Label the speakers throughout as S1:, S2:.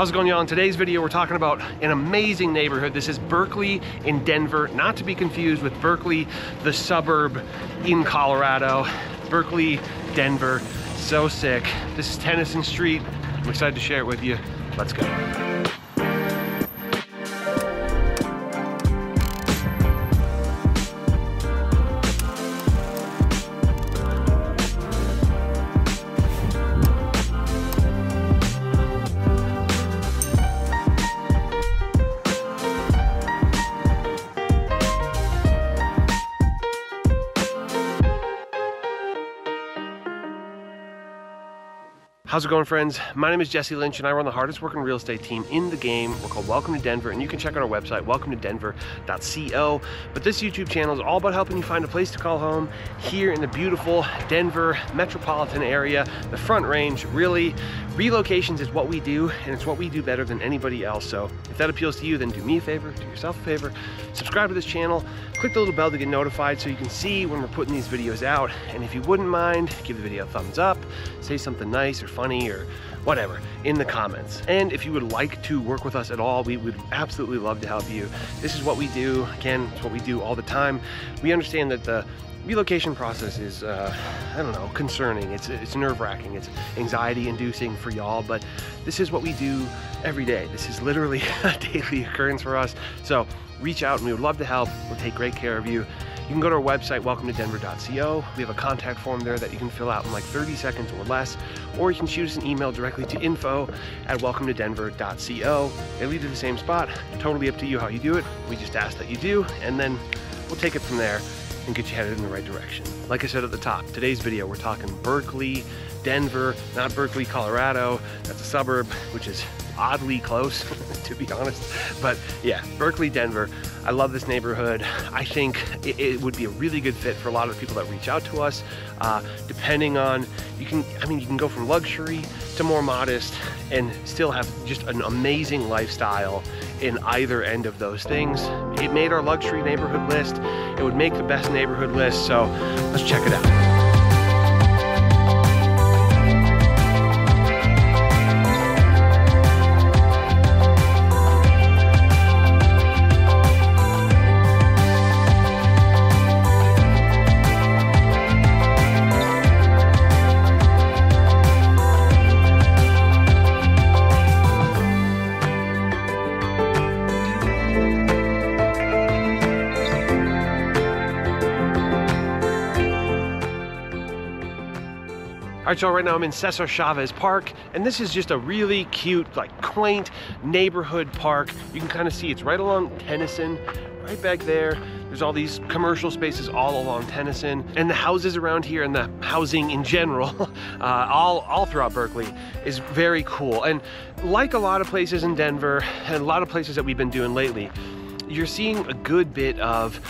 S1: How's it going, y'all? In today's video, we're talking about an amazing neighborhood. This is Berkeley in Denver, not to be confused with Berkeley, the suburb in Colorado. Berkeley, Denver, so sick. This is Tennyson Street. I'm excited to share it with you. Let's go. How's it going, friends? My name is Jesse Lynch and I run the hardest working real estate team in the game. We're called Welcome to Denver, and you can check out our website, welcometodenver.co. But this YouTube channel is all about helping you find a place to call home here in the beautiful Denver metropolitan area, the Front Range. Really, relocations is what we do, and it's what we do better than anybody else. So if that appeals to you, then do me a favor, do yourself a favor, subscribe to this channel, click the little bell to get notified so you can see when we're putting these videos out. And if you wouldn't mind, give the video a thumbs up, say something nice or funny or whatever in the comments. And if you would like to work with us at all, we would absolutely love to help you. This is what we do. Again, it's what we do all the time. We understand that the relocation process is, I don't know, concerning. It's nerve-wracking. It's anxiety-inducing for y'all, but this is what we do every day. This is literally a daily occurrence for us. So reach out and we would love to help. We'll take great care of you. You can go to our website, welcometodenver.co. We have a contact form there that you can fill out in like 30 seconds or less, or you can shoot us an email directly to info@welcometodenver.co. They lead to the same spot. Totally up to you how you do it. We just ask that you do, and then we'll take it from there and get you headed in the right direction. Like I said at the top, today's video, we're talking Berkeley, Denver, not Berkeley, Colorado. That's a suburb, which is oddly close, to be honest. But yeah, Berkeley, Denver. I love this neighborhood. I think it would be a really good fit for a lot of the people that reach out to us. Depending on, you can go from luxury to more modest and still have just an amazing lifestyle in either end of those things. It made our luxury neighborhood list. It would make the best neighborhood list. So let's check it out. All right, y'all, right now I'm in Cesar Chavez Park, and this is just a really cute, like quaint neighborhood park. You can kind of see it's right along Tennyson, right back there. There's all these commercial spaces all along Tennyson, and the houses around here and the housing in general, all throughout Berkeley, is very cool. And like a lot of places in Denver and a lot of places that we've been doing lately, you're seeing a good bit of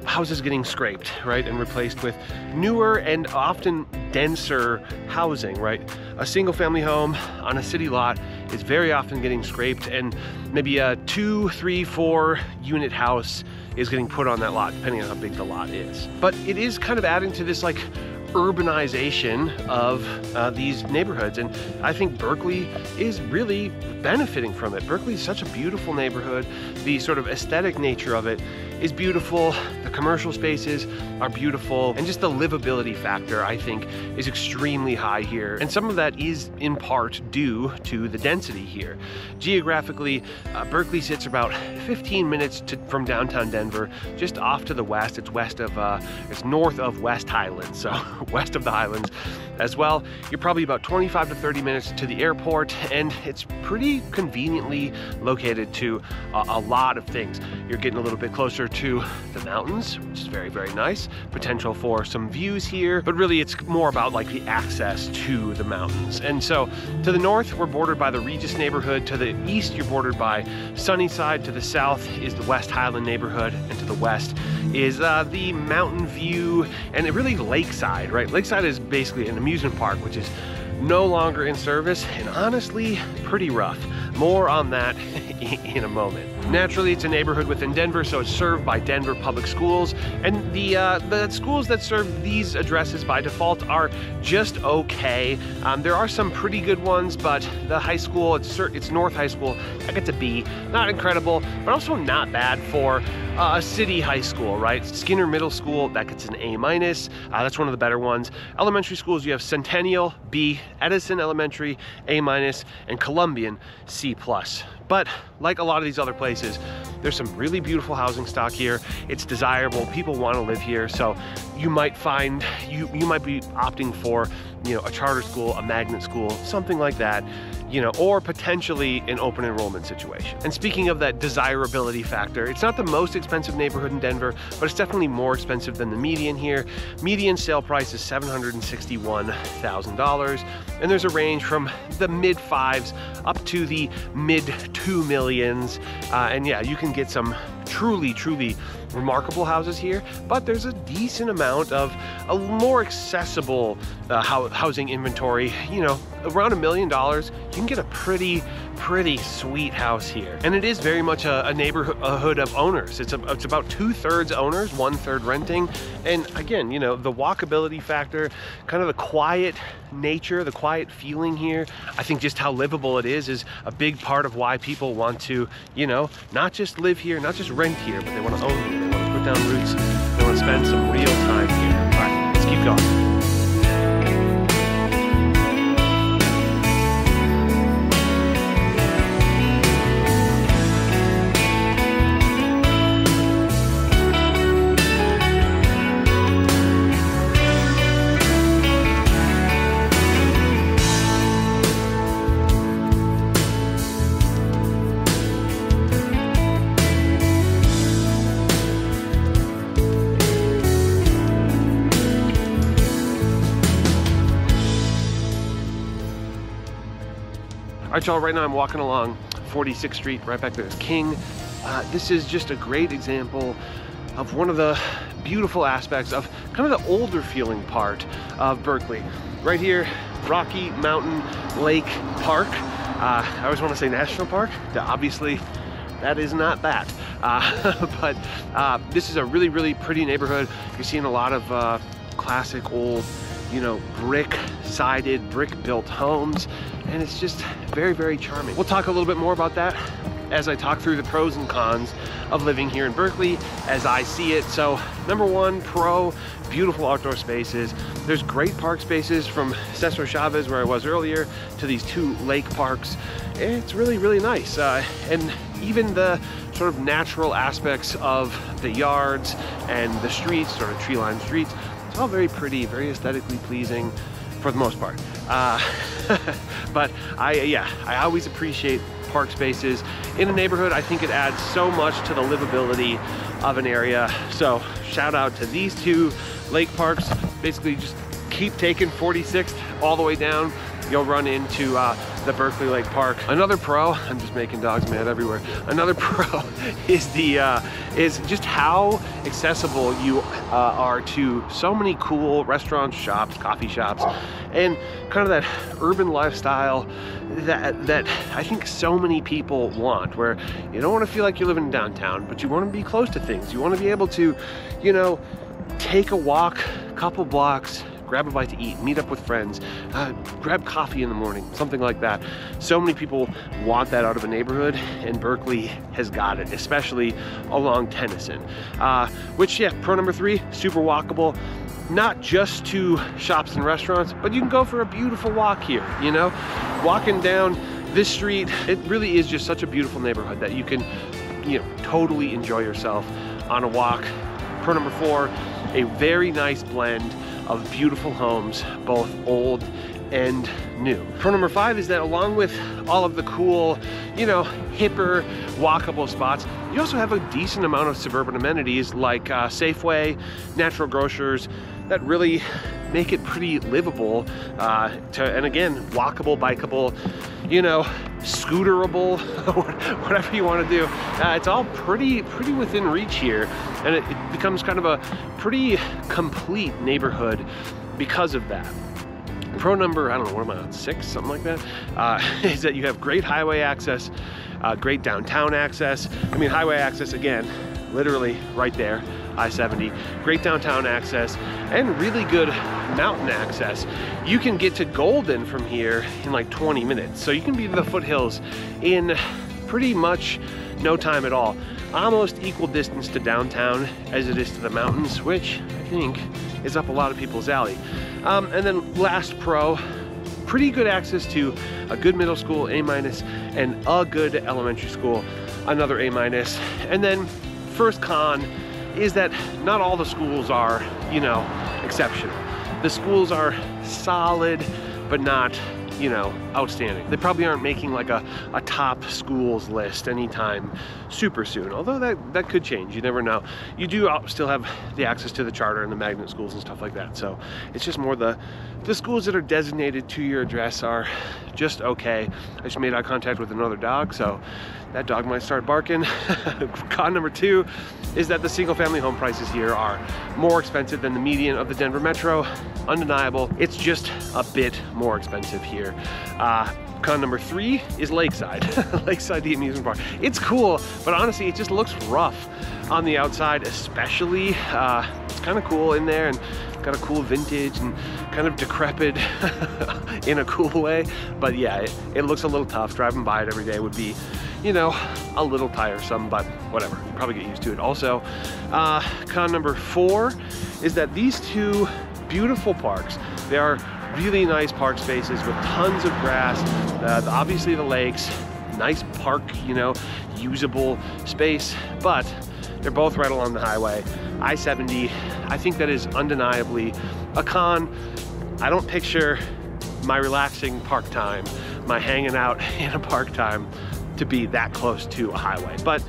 S1: houses getting scraped, right, and replaced with newer and often denser housing, right? A single family home on a city lot is very often getting scraped, and maybe a 2, 3, 4 unit house is getting put on that lot, depending on how big the lot is. But it is kind of adding to this like urbanization of these neighborhoods, and I think Berkeley is really benefiting from it. Berkeley is such a beautiful neighborhood. The sort of aesthetic nature of it is beautiful. The commercial spaces are beautiful, and just the livability factor, I think, is extremely high here. And some of that is in part due to the density here. Geographically, Berkeley sits about 15 minutes from downtown Denver, just off to the west. It's it's north of West Highlands, so west of the Highlands as well. You're probably about 25 to 30 minutes to the airport, and it's pretty conveniently located to a lot of things. You're getting a little bit closer to the mountains, which is very, very nice. Potential for some views here, but really it's more about like the access to the mountains. And so to the north, we're bordered by the Regis neighborhood. To the east, you're bordered by Sunnyside. To the south is the West Highland neighborhood, and to the west is the Mountain View and really Lakeside, right? Lakeside is basically an amusement park, which is no longer in service, and honestly, pretty rough. More on that in a moment. Naturally, it's a neighborhood within Denver, so it's served by Denver Public Schools, and the schools that serve these addresses by default are just okay. There are some pretty good ones, but the high school, it's North High School, that gets a B. Not incredible, but also not bad for a city high school, right? Skinner Middle School, that gets an A-. That's one of the better ones. Elementary schools, you have Centennial, B, Edison Elementary, A-, and Columbian, C+. But like a lot of these other places, there's some really beautiful housing stock here. It's desirable, people want to live here, so you might find, you might be opting for, you know, a charter school, a magnet school, something like that, you know, or potentially an open enrollment situation. And speaking of that desirability factor, it's not the most expensive neighborhood in Denver, but it's definitely more expensive than the median here. Median sale price is $761,000, and there's a range from the mid fives up to the mid 2 millions. And yeah, you can get some truly remarkable houses here, but there's a decent amount of a more accessible housing inventory. You know, around $1 million, you can get a pretty sweet house here. And it is very much a neighborhood of owners. It's about 2/3 owners, 1/3 renting. And again, you know, the walkability factor, kind of the quiet nature, the quiet feeling here, I think just how livable it is a big part of why people want to, you know, not just live here, not just rent here, but they want to own here. They want to put down roots. They want to spend some real time here. All right, let's keep going. All right, y'all, right now I'm walking along 46th Street, right back there is King. This is just a great example of one of the beautiful aspects of kind of the older feeling part of Berkeley. Right here, Rocky Mountain Lake Park. I always want to say National Park. Obviously, that is not that. But this is a really pretty neighborhood. You're seeing a lot of classic old, you know, brick-sided, brick-built homes, and it's just very charming. We'll talk a little bit more about that as I talk through the pros and cons of living here in Berkeley as I see it. So number one, pro, beautiful outdoor spaces. There's great park spaces from Cesar Chavez, where I was earlier, to these 2 lake parks. It's really nice. And even the sort of natural aspects of the yards and the streets, sort of tree-lined streets, it's all very pretty, very aesthetically pleasing for the most part. But I always appreciate park spaces in a neighborhood. I think it adds so much to the livability of an area. So shout out to these 2 lake parks. Basically just keep taking 46th all the way down. You'll run into the Berkeley Lake Park. Another pro, I'm just making dogs mad everywhere. Another pro is just how accessible you are to so many cool restaurants, shops, coffee shops, and kind of that urban lifestyle that I think so many people want, where you don't want to feel like you're living in downtown, but you want to be close to things. You want to be able to, you know, take a walk, a couple blocks, grab a bite to eat, meet up with friends, grab coffee in the morning, something like that. So many people want that out of a neighborhood, and Berkeley has got it, especially along Tennyson. Which, yeah, pro number 3, super walkable. Not just to shops and restaurants, but you can go for a beautiful walk here, you know? Walking down this street, it really is just such a beautiful neighborhood that you can, you know, totally enjoy yourself on a walk. Pro number 4, a very nice blend of beautiful homes, both old and new. Pro number 5 is that along with all of the cool, you know, hipper, walkable spots, you also have a decent amount of suburban amenities like Safeway, natural grocers, that really make it pretty livable, and again, walkable, bikeable, you know, scooterable, whatever you want to do. It's all pretty within reach here, and it becomes kind of a pretty complete neighborhood because of that. Pro number, I don't know, what am I on, 6, something like that, is that you have great highway access, great downtown access. I mean, highway access, again, literally right there, I-70, great downtown access, and really good mountain access. You can get to Golden from here in like 20 minutes. So you can be to the foothills in pretty much no time at all. Almost equal distance to downtown as it is to the mountains, which I think is up a lot of people's alley. And then last pro, pretty good access to a good middle school, A-, and a good elementary school, another A-. And then first con is that not all the schools are, you know, exceptional. The schools are solid, but not, you know, outstanding. They probably aren't making like a top schools list anytime super soon, although that could change. You never know. You do still have the access to the charter and the magnet schools and stuff like that. So it's just more the schools that are designated to your address are just okay. I just made eye contact with another dog, so that dog might start barking. Con number 2 is that the single family home prices here are more expensive than the median of the Denver metro. Undeniable. It's just a bit more expensive here. Con number 3 is Lakeside. Lakeside, the amusement park. It's cool, but honestly, it just looks rough on the outside, especially. It's kind of cool in there and got a cool vintage and kind of decrepit in a cool way. But yeah, it looks a little tough. Driving by it every day would be, you know, a little tiresome, but whatever. You probably get used to it. Also, con number 4 is that these two beautiful parks, they are really nice park spaces with tons of grass, obviously the lakes, nice park, you know, usable space, but they're both right along the highway, I-70. I think that is undeniably a con. I don't picture my relaxing park time, my hanging out in a park time to be that close to a highway. But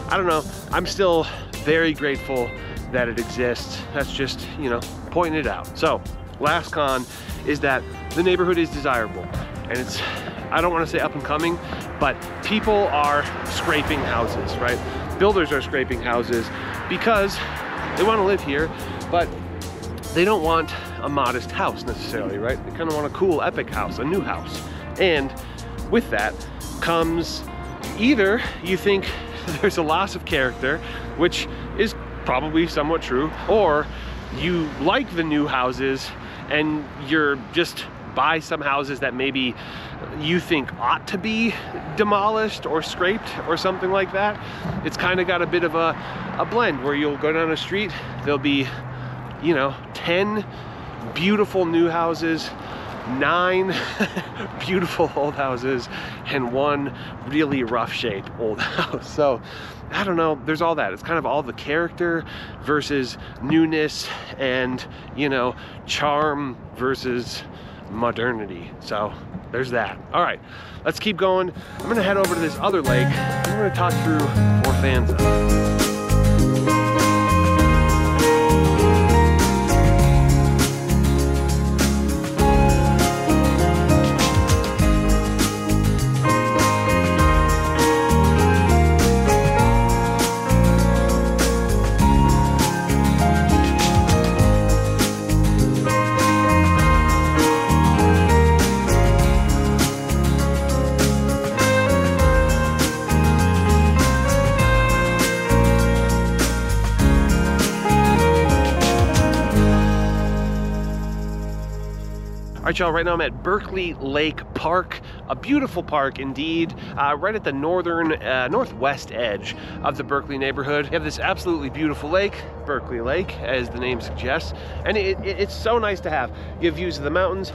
S1: I don't know, I'm still very grateful that it exists. That's just, you know, pointing it out. So last con is that the neighborhood is desirable, and it's, I don't want to say up and coming, but people are scraping houses, right? Builders are scraping houses because they want to live here, but they don't want a modest house necessarily, right? They kind of want a cool, epic house, a new house. And with that comes either you think there's a loss of character, which is probably somewhat true, or you like the new houses and you're just buy some houses that maybe you think ought to be demolished or scraped or something like that. It's kind of got a bit of a blend where you'll go down a street, there'll be, you know, 10 beautiful new houses, 9 beautiful old houses, and 1 really rough shape old house. So I don't know, there's all that. It's kind of all the character versus newness and, you know, charm versus modernity. So there's that. All right, let's keep going. I'm gonna head over to this other lake. I'm gonna talk through Forfanza. All right, y'all, right now I'm at Berkeley Lake Park, a beautiful park indeed, right at the northwest edge of the Berkeley neighborhood. You have this absolutely beautiful lake, Berkeley Lake, as the name suggests, and it's so nice to have. You have views of the mountains.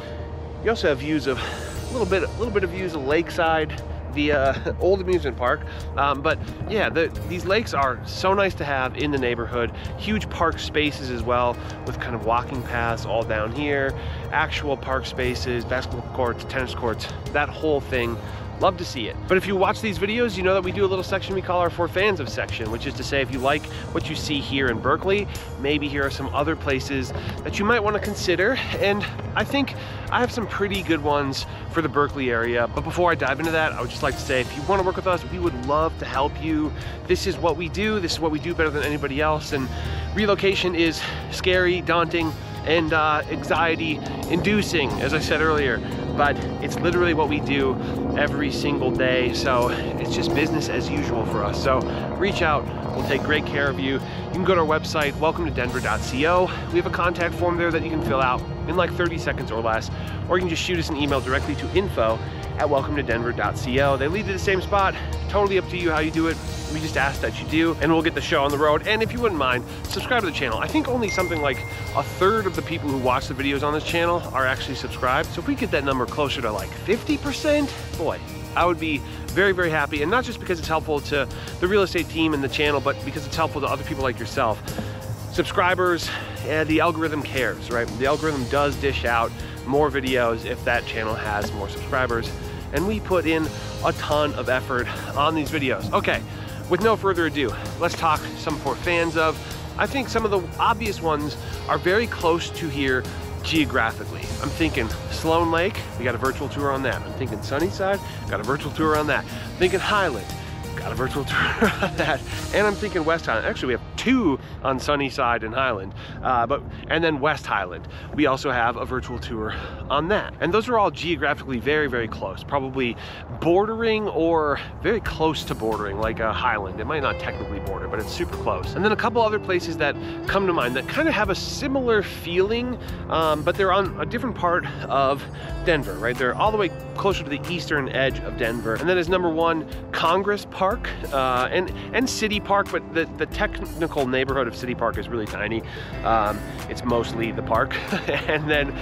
S1: You also have views of a little bit of views of lakeside, the old amusement park, but yeah, these lakes are so nice to have in the neighborhood. Huge park spaces as well, with kind of walking paths all down here, actual park spaces, basketball courts, tennis courts, that whole thing. Love to see it. But if you watch these videos, you know that we do a little section we call our For Fans of section, which is to say if you like what you see here in Berkeley, maybe here are some other places that you might want to consider. And I think I have some pretty good ones for the Berkeley area. But before I dive into that, I would just like to say, if you want to work with us, we would love to help you. This is what we do. This is what we do better than anybody else. And relocation is scary, daunting, and anxiety inducing, as I said earlier, but it's literally what we do every single day. So it's just business as usual for us. So reach out, we'll take great care of you. You can go to our website, welcometodenver.co. We have a contact form there that you can fill out in like 30 seconds or less, or you can just shoot us an email directly to info@welcometodenver.co. They lead to the same spot. Totally up to you how you do it. We just ask that you do, and we'll get the show on the road. And if you wouldn't mind, subscribe to the channel. I think only something like a third of the people who watch the videos on this channel are actually subscribed. So if we get that number closer to like 50%, boy, I would be very, very happy. And not just because it's helpful to the real estate team and the channel, but because it's helpful to other people like yourself. Subscribers, the algorithm cares, right? The algorithm does dish out more videos if that channel has more subscribers. And we put in a ton of effort on these videos. Okay, with no further ado, let's talk some we're fans of. I think some of the obvious ones are very close to here geographically. I'm thinking Sloan Lake, we got a virtual tour on that. I'm thinking Sunnyside, got a virtual tour on that. I'm thinking Highland, got a virtual tour on that. And I'm thinking West Highland. Actually, we have two on Sunnyside and Highland, and then West Highland. We also have a virtual tour on that. And those are all geographically very, very close, probably bordering or very close to bordering, like Highland. It might not technically border, but it's super close. And then a couple other places that come to mind that kind of have a similar feeling, but they're on a different part of Denver, right? They're all the way closer to the eastern edge of Denver. And then as number one, Congress Park and City Park, but the technical neighborhood of City Park is really tiny. It's mostly the park. And then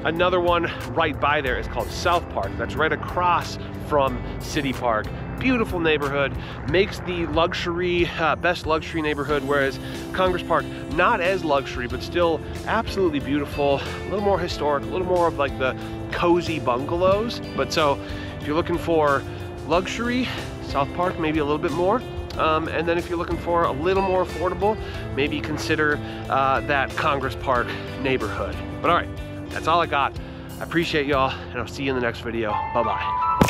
S1: another one right by there is called South Park. That's right across from City Park. Beautiful neighborhood, makes the luxury, best luxury neighborhood, whereas Congress Park, not as luxury, but still absolutely beautiful, a little more historic, a little more of like the cozy bungalows. But so if you're looking for luxury, South Park, maybe a little bit more. And then if you're looking for a little more affordable, maybe consider that Congress Park neighborhood. But all right, that's all I got. I appreciate y'all, and I'll see you in the next video. Bye-bye.